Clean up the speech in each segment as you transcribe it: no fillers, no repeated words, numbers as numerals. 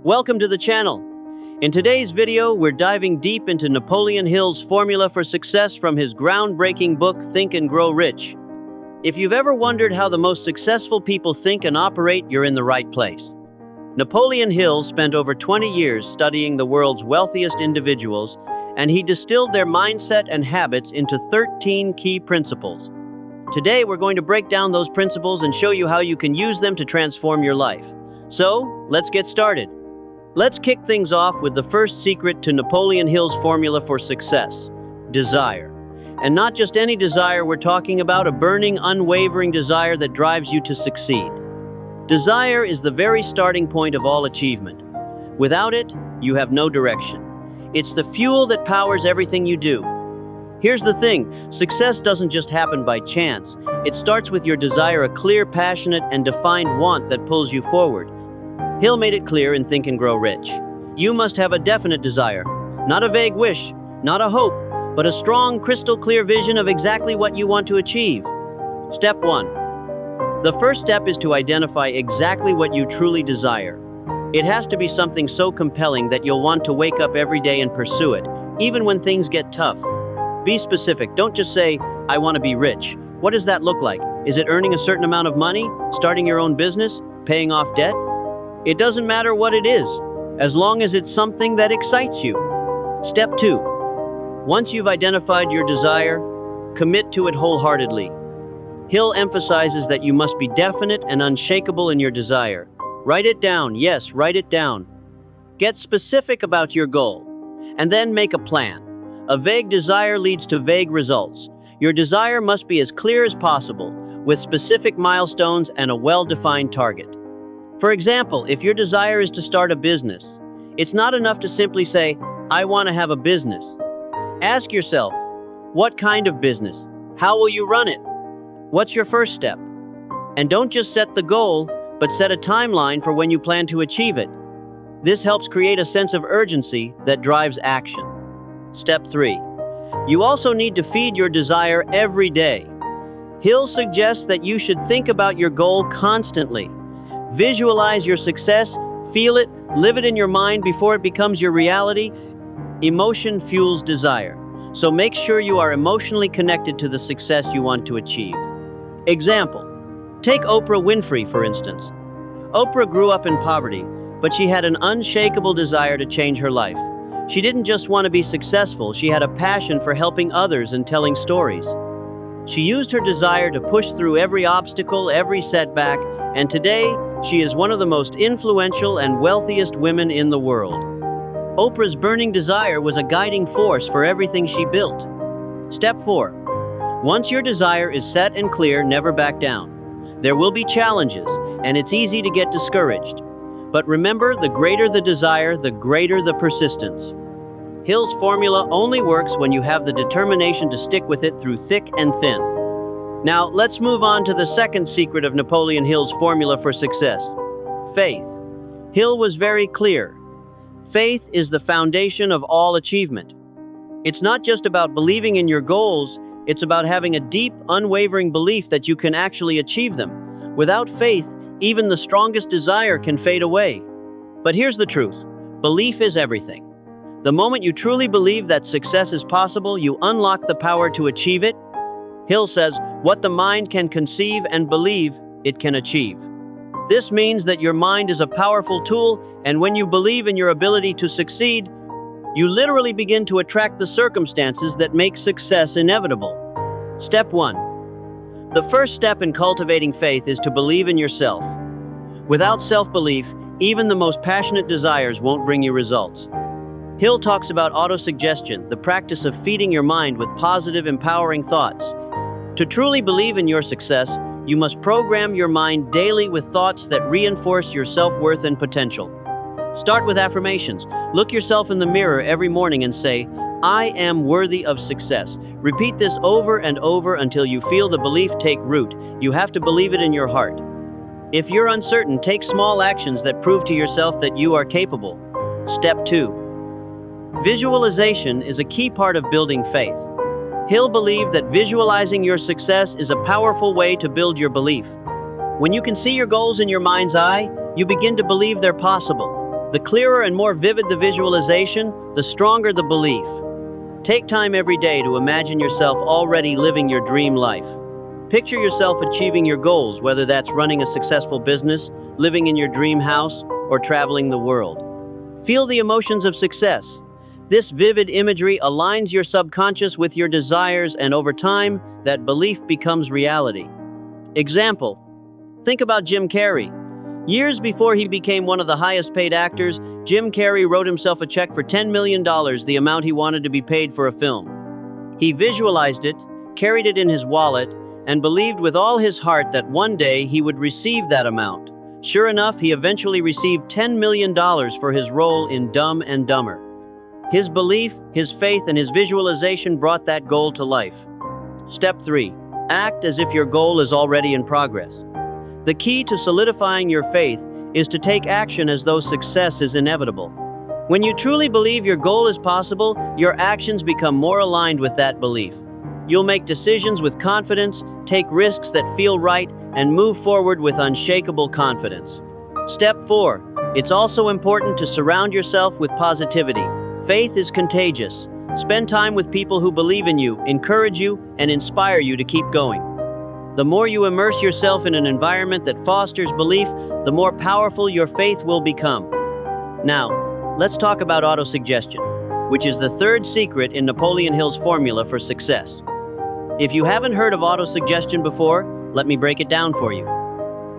Welcome to the channel. In today's video, we're diving deep into Napoleon Hill's formula for success from his groundbreaking book, Think and Grow Rich. If you've ever wondered how the most successful people think and operate, you're in the right place. Napoleon Hill spent over 20 years studying the world's wealthiest individuals, and he distilled their mindset and habits into 13 key principles. Today, we're going to break down those principles and show you how you can use them to transform your life. So, let's get started. Let's kick things off with the first secret to Napoleon Hill's formula for success: desire. And not just any desire, we're talking about a burning, unwavering desire that drives you to succeed. Desire is the very starting point of all achievement. Without it, you have no direction. It's the fuel that powers everything you do. Here's the thing, success doesn't just happen by chance. It starts with your desire, a clear, passionate, and defined want that pulls you forward. Hill made it clear in Think and Grow Rich. You must have a definite desire, not a vague wish, not a hope, but a strong, crystal clear vision of exactly what you want to achieve. Step 1. The first step is to identify exactly what you truly desire. It has to be something so compelling that you'll want to wake up every day and pursue it, even when things get tough. Be specific. Don't just say, "I want to be rich." What does that look like? Is it earning a certain amount of money, starting your own business, paying off debt? It doesn't matter what it is, as long as it's something that excites you. Step 2. Once you've identified your desire, commit to it wholeheartedly. Hill emphasizes that you must be definite and unshakable in your desire. Write it down. Yes, write it down. Get specific about your goal, and then make a plan. A vague desire leads to vague results. Your desire must be as clear as possible, with specific milestones and a well-defined target. For example, if your desire is to start a business, it's not enough to simply say, "I want to have a business." Ask yourself, what kind of business? How will you run it? What's your first step? And don't just set the goal, but set a timeline for when you plan to achieve it. This helps create a sense of urgency that drives action. Step 3. You also need to feed your desire every day. Hill suggests that you should think about your goal constantly. Visualize your success, feel it, live it in your mind before it becomes your reality. Emotion fuels desire, so make sure you are emotionally connected to the success you want to achieve. Example, take Oprah Winfrey, for instance. Oprah grew up in poverty, but she had an unshakable desire to change her life. She didn't just want to be successful, she had a passion for helping others and telling stories. She used her desire to push through every obstacle, every setback, and today, she is one of the most influential and wealthiest women in the world. Oprah's burning desire was a guiding force for everything she built. Step 4. Once your desire is set and clear, never back down. There will be challenges, and it's easy to get discouraged. But remember, the greater the desire, the greater the persistence. Hill's formula only works when you have the determination to stick with it through thick and thin. Now, let's move on to the second secret of Napoleon Hill's formula for success: faith. Hill was very clear. Faith is the foundation of all achievement. It's not just about believing in your goals, it's about having a deep, unwavering belief that you can actually achieve them. Without faith, even the strongest desire can fade away. But here's the truth: belief is everything. The moment you truly believe that success is possible, you unlock the power to achieve it. Hill says, what the mind can conceive and believe, it can achieve. This means that your mind is a powerful tool, and when you believe in your ability to succeed, you literally begin to attract the circumstances that make success inevitable. Step 1. The first step in cultivating faith is to believe in yourself. Without self-belief, even the most passionate desires won't bring you results. Hill talks about autosuggestion, the practice of feeding your mind with positive, empowering thoughts. To truly believe in your success, you must program your mind daily with thoughts that reinforce your self-worth and potential. Start with affirmations. Look yourself in the mirror every morning and say, "I am worthy of success." Repeat this over and over until you feel the belief take root. You have to believe it in your heart. If you're uncertain, take small actions that prove to yourself that you are capable. Step 2. Visualization is a key part of building faith. Hill believed that visualizing your success is a powerful way to build your belief. When you can see your goals in your mind's eye, you begin to believe they're possible. The clearer and more vivid the visualization, the stronger the belief. Take time every day to imagine yourself already living your dream life. Picture yourself achieving your goals, whether that's running a successful business, living in your dream house, or traveling the world. Feel the emotions of success. This vivid imagery aligns your subconscious with your desires, and over time, that belief becomes reality. Example: think about Jim Carrey. Years before he became one of the highest paid actors, Jim Carrey wrote himself a check for $10 million, the amount he wanted to be paid for a film. He visualized it, carried it in his wallet, and believed with all his heart that one day he would receive that amount. Sure enough, he eventually received $10 million for his role in Dumb and Dumber. His belief, his faith, and his visualization brought that goal to life. Step 3. Act as if your goal is already in progress. The key to solidifying your faith is to take action as though success is inevitable. When you truly believe your goal is possible, your actions become more aligned with that belief. You'll make decisions with confidence, take risks that feel right, and move forward with unshakable confidence. Step 4. It's also important to surround yourself with positivity. Faith is contagious. Spend time with people who believe in you, encourage you, and inspire you to keep going. The more you immerse yourself in an environment that fosters belief, the more powerful your faith will become. Now, let's talk about autosuggestion, which is the third secret in Napoleon Hill's formula for success. If you haven't heard of autosuggestion before, let me break it down for you.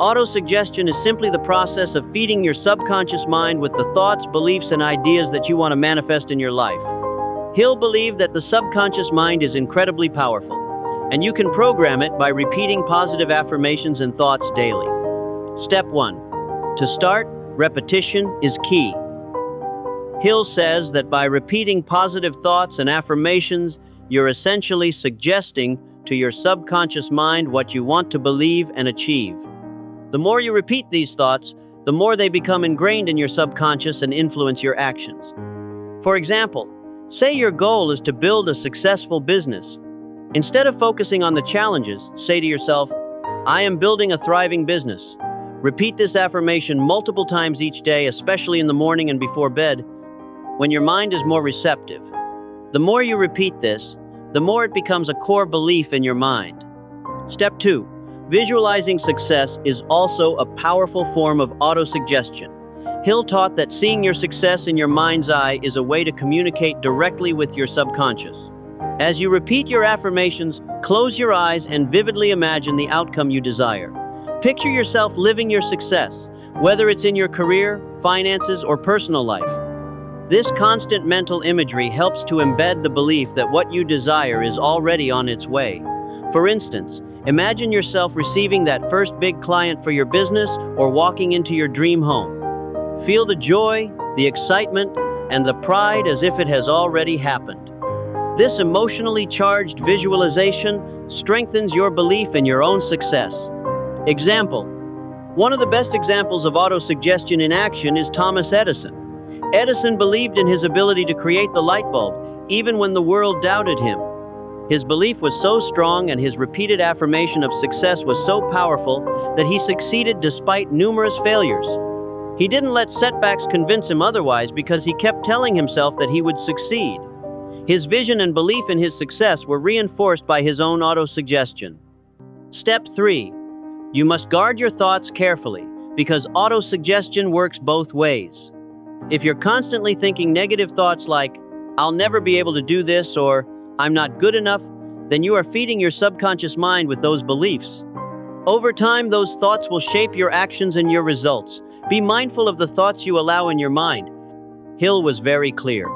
Autosuggestion is simply the process of feeding your subconscious mind with the thoughts, beliefs, and ideas that you want to manifest in your life. Hill believed that the subconscious mind is incredibly powerful, and you can program it by repeating positive affirmations and thoughts daily. Step 1. To start, repetition is key. Hill says that by repeating positive thoughts and affirmations, you're essentially suggesting to your subconscious mind what you want to believe and achieve. The more you repeat these thoughts, the more they become ingrained in your subconscious and influence your actions. For example, say your goal is to build a successful business. Instead of focusing on the challenges, say to yourself, "I am building a thriving business." Repeat this affirmation multiple times each day, especially in the morning and before bed, when your mind is more receptive. The more you repeat this, the more it becomes a core belief in your mind. Step 2. Visualizing success is also a powerful form of autosuggestion. Hill taught that seeing your success in your mind's eye is a way to communicate directly with your subconscious. As you repeat your affirmations, close your eyes and vividly imagine the outcome you desire. Picture yourself living your success, whether it's in your career, finances, or personal life. This constant mental imagery helps to embed the belief that what you desire is already on its way. For instance, imagine yourself receiving that first big client for your business or walking into your dream home. Feel the joy, the excitement, and the pride as if it has already happened. This emotionally charged visualization strengthens your belief in your own success. Example: one of the best examples of autosuggestion in action is Thomas Edison. Edison believed in his ability to create the light bulb, even when the world doubted him. His belief was so strong and his repeated affirmation of success was so powerful that he succeeded despite numerous failures. He didn't let setbacks convince him otherwise because he kept telling himself that he would succeed. His vision and belief in his success were reinforced by his own autosuggestion. Step 3. You must guard your thoughts carefully because autosuggestion works both ways. If you're constantly thinking negative thoughts like, "I'll never be able to do this," or "I'm not good enough," then you are feeding your subconscious mind with those beliefs. Over time, those thoughts will shape your actions and your results. Be mindful of the thoughts you allow in your mind. Hill was very clear.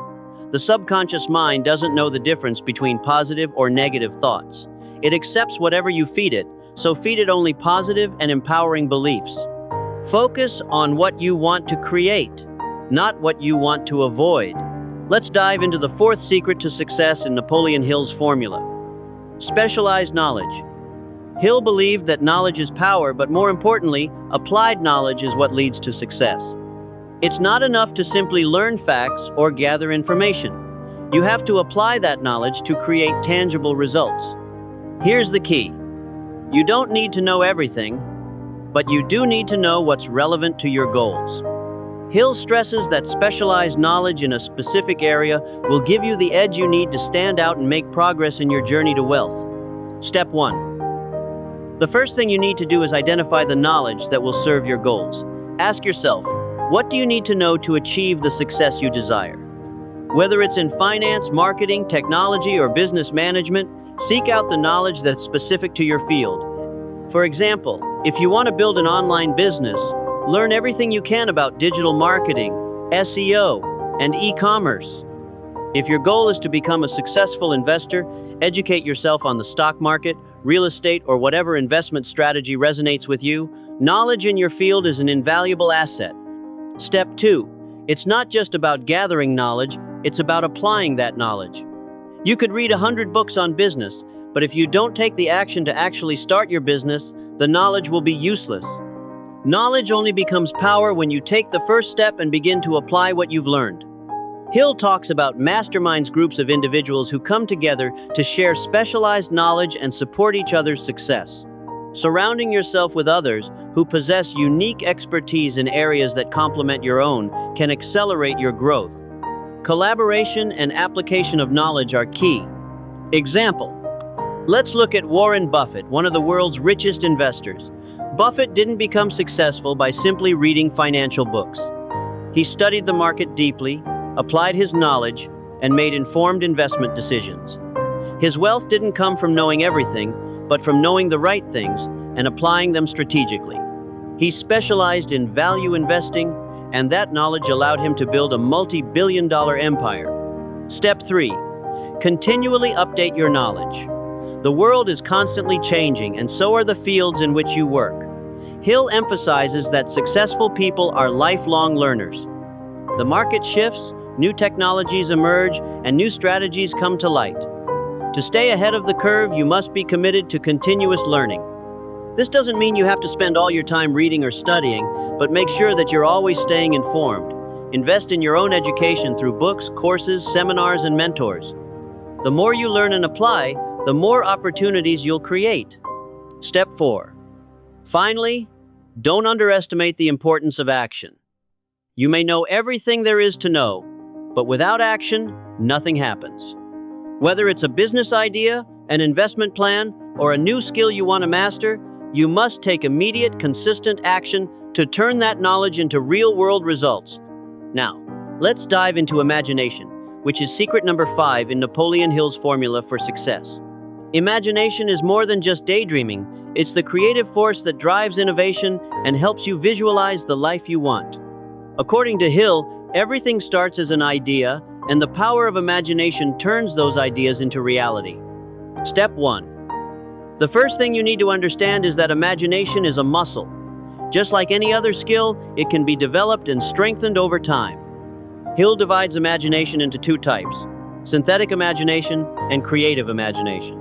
The subconscious mind doesn't know the difference between positive or negative thoughts. It accepts whatever you feed it, so feed it only positive and empowering beliefs. Focus on what you want to create, not what you want to avoid. Let's dive into the fourth secret to success in Napoleon Hill's formula. Specialized knowledge. Hill believed that knowledge is power, but more importantly, applied knowledge is what leads to success. It's not enough to simply learn facts or gather information. You have to apply that knowledge to create tangible results. Here's the key. You don't need to know everything, but you do need to know what's relevant to your goals. Hill stresses that specialized knowledge in a specific area will give you the edge you need to stand out and make progress in your journey to wealth. Step 1. The first thing you need to do is identify the knowledge that will serve your goals. Ask yourself, what do you need to know to achieve the success you desire? Whether it's in finance, marketing, technology, or business management, seek out the knowledge that's specific to your field. For example, if you want to build an online business, learn everything you can about digital marketing, SEO, and e-commerce. If your goal is to become a successful investor, educate yourself on the stock market, real estate, or whatever investment strategy resonates with you. Knowledge in your field is an invaluable asset. Step 2. It's not just about gathering knowledge, it's about applying that knowledge. You could read 100 books on business, but if you don't take the action to actually start your business, the knowledge will be useless. Knowledge only becomes power when you take the first step and begin to apply what you've learned. Hill talks about masterminds, groups of individuals who come together to share specialized knowledge and support each other's success. Surrounding yourself with others who possess unique expertise in areas that complement your own can accelerate your growth. Collaboration and application of knowledge are key. Example: let's look at Warren Buffett, one of the world's richest investors. Buffett didn't become successful by simply reading financial books. He studied the market deeply, applied his knowledge, and made informed investment decisions. His wealth didn't come from knowing everything, but from knowing the right things and applying them strategically. He specialized in value investing, and that knowledge allowed him to build a multi-billion-dollar empire. Step 3. Continually update your knowledge. The world is constantly changing, and so are the fields in which you work. Hill emphasizes that successful people are lifelong learners. The market shifts, new technologies emerge, and new strategies come to light. To stay ahead of the curve, you must be committed to continuous learning. This doesn't mean you have to spend all your time reading or studying, but make sure that you're always staying informed. Invest in your own education through books, courses, seminars, and mentors. The more you learn and apply, the more opportunities you'll create. Step 4. Finally, don't underestimate the importance of action. You may know everything there is to know, but without action, nothing happens. Whether it's a business idea, an investment plan, or a new skill you want to master, you must take immediate, consistent action to turn that knowledge into real-world results. Now, let's dive into imagination, which is secret number 5 in Napoleon Hill's formula for success. Imagination is more than just daydreaming. It's the creative force that drives innovation and helps you visualize the life you want. According to Hill, everything starts as an idea, and the power of imagination turns those ideas into reality. Step 1. The first thing you need to understand is that imagination is a muscle. Just like any other skill, it can be developed and strengthened over time. Hill divides imagination into 2 types: synthetic imagination and creative imagination.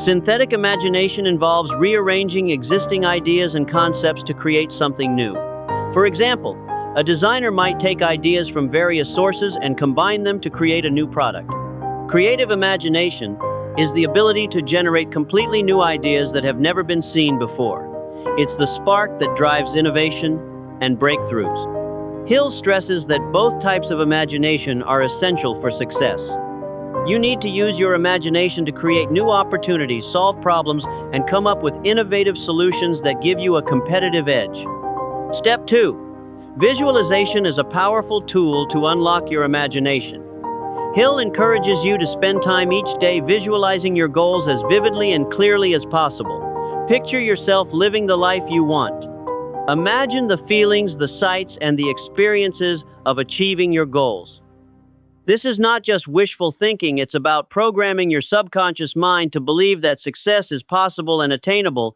Synthetic imagination involves rearranging existing ideas and concepts to create something new. For example, a designer might take ideas from various sources and combine them to create a new product. Creative imagination is the ability to generate completely new ideas that have never been seen before. It's the spark that drives innovation and breakthroughs. Hill stresses that both types of imagination are essential for success. You need to use your imagination to create new opportunities, solve problems, and come up with innovative solutions that give you a competitive edge. Step 2. Visualization is a powerful tool to unlock your imagination. Hill encourages you to spend time each day visualizing your goals as vividly and clearly as possible. Picture yourself living the life you want. Imagine the feelings, the sights, and the experiences of achieving your goals. This is not just wishful thinking, it's about programming your subconscious mind to believe that success is possible and attainable